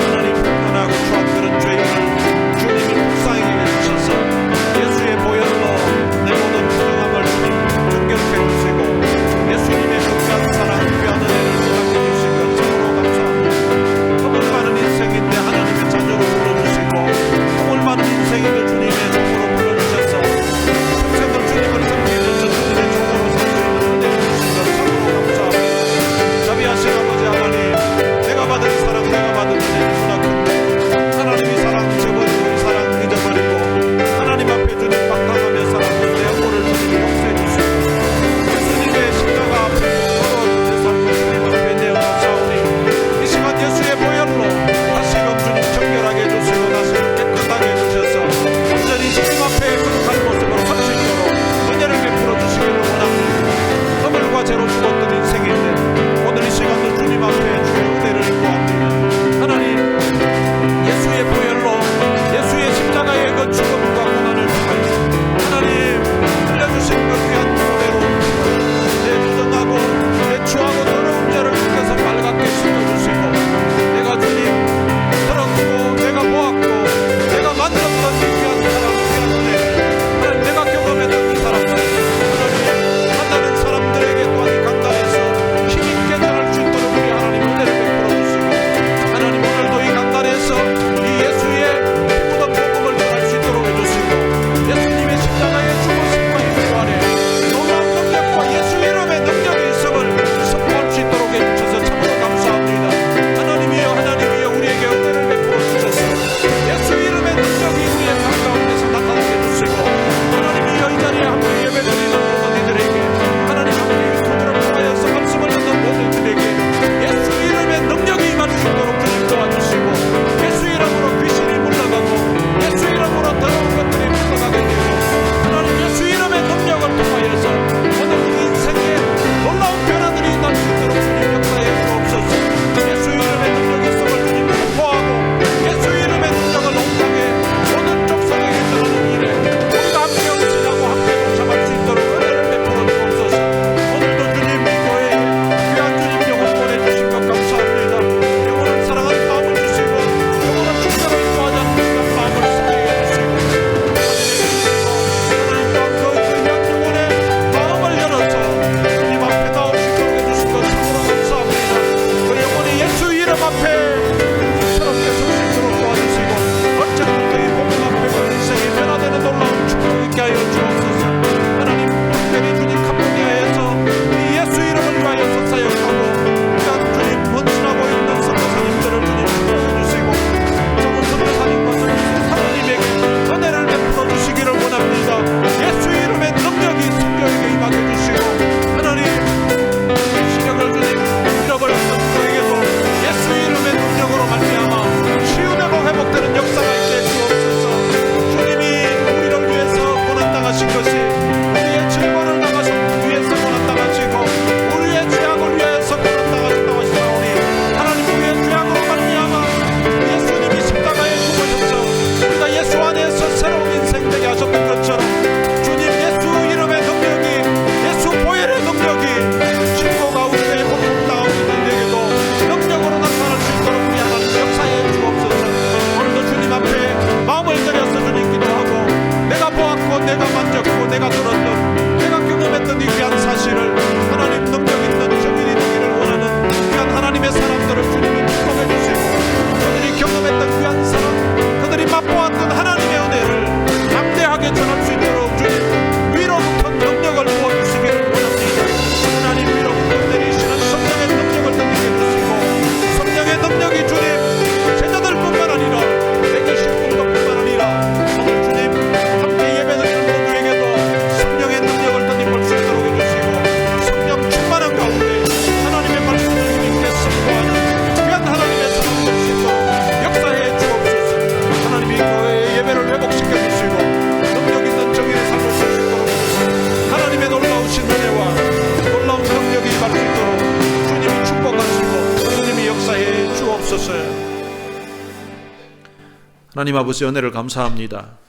하나님 아버지 은혜를 감사합니다.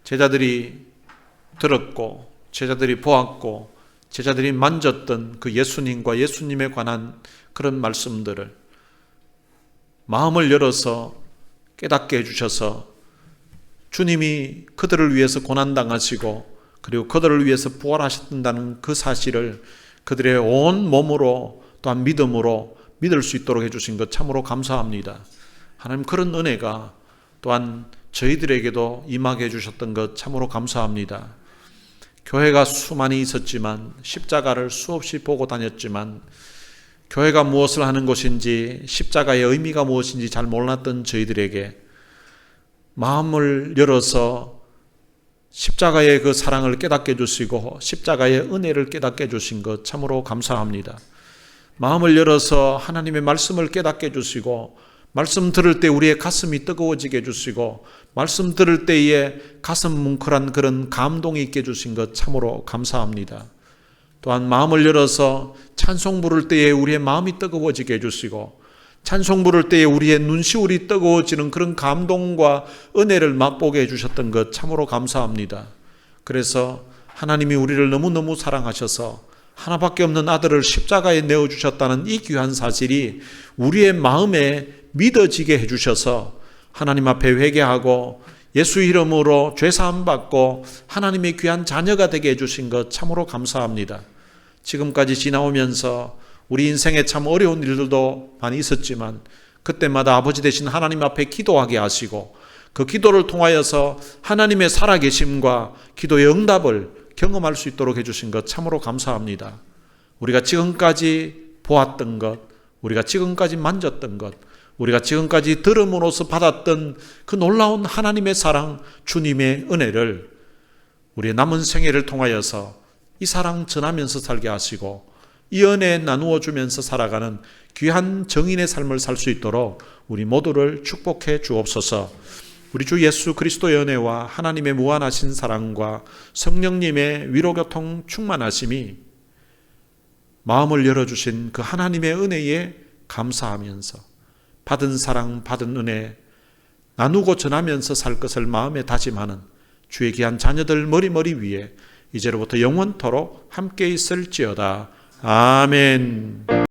제자들이 들었고 제자들이 보았고 제자들이 만졌던 그 예수님과 예수님에 관한 그런 말씀들을 마음을 열어서 깨닫게 해주셔서 주님이 그들을 위해서 고난당하시고 그리고 그들을 위해서 부활하셨다는 그 사실을 그들의 온 몸으로 또한 믿음으로 믿을 수 있도록 해주신 것 참으로 감사합니다. 하나님 그런 은혜가 또한 저희들에게도 임하게 해주셨던 것 참으로 감사합니다. 교회가 수많이 있었지만 십자가를 수없이 보고 다녔지만 교회가 무엇을 하는 곳인지 십자가의 의미가 무엇인지 잘 몰랐던 저희들에게 마음을 열어서 십자가의 그 사랑을 깨닫게 해주시고 십자가의 은혜를 깨닫게 해주신 것 참으로 감사합니다. 마음을 열어서 하나님의 말씀을 깨닫게 해주시고 말씀 들을 때 우리의 가슴이 뜨거워지게 해주시고 말씀 들을 때에 가슴 뭉클한 그런 감동이 있게 해주신 것 참으로 감사합니다. 또한 마음을 열어서 찬송 부를 때에 우리의 마음이 뜨거워지게 해주시고 찬송 부를 때에 우리의 눈시울이 뜨거워지는 그런 감동과 은혜를 맛보게 해주셨던 것 참으로 감사합니다. 그래서 하나님이 우리를 너무너무 사랑하셔서 하나밖에 없는 아들을 십자가에 내어주셨다는 이 귀한 사실이 우리의 마음에 믿어지게 해주셔서 하나님 앞에 회개하고 예수 이름으로 죄사함 받고 하나님의 귀한 자녀가 되게 해주신 것 참으로 감사합니다. 지금까지 지나오면서 우리 인생에 참 어려운 일들도 많이 있었지만 그때마다 아버지 되신 하나님 앞에 기도하게 하시고 그 기도를 통하여서 하나님의 살아계심과 기도의 응답을 경험할 수 있도록 해주신 것 참으로 감사합니다. 우리가 지금까지 보았던 것, 우리가 지금까지 만졌던 것, 우리가 지금까지 들음으로써 받았던 그 놀라운 하나님의 사랑, 주님의 은혜를 우리의 남은 생애를 통하여서 이 사랑 전하면서 살게 하시고 이 은혜 나누어 주면서 살아가는 귀한 정인의 삶을 살 수 있도록 우리 모두를 축복해 주옵소서. 우리 주 예수 그리스도의 은혜와 하나님의 무한하신 사랑과 성령님의 위로교통 충만하심이 마음을 열어주신 그 하나님의 은혜에 감사하면서 받은 사랑, 받은 은혜 나누고 전하면서 살 것을 마음에 다짐하는 주의 귀한 자녀들 머리 위에 이제로부터 영원토록 함께 있을지어다. 아멘.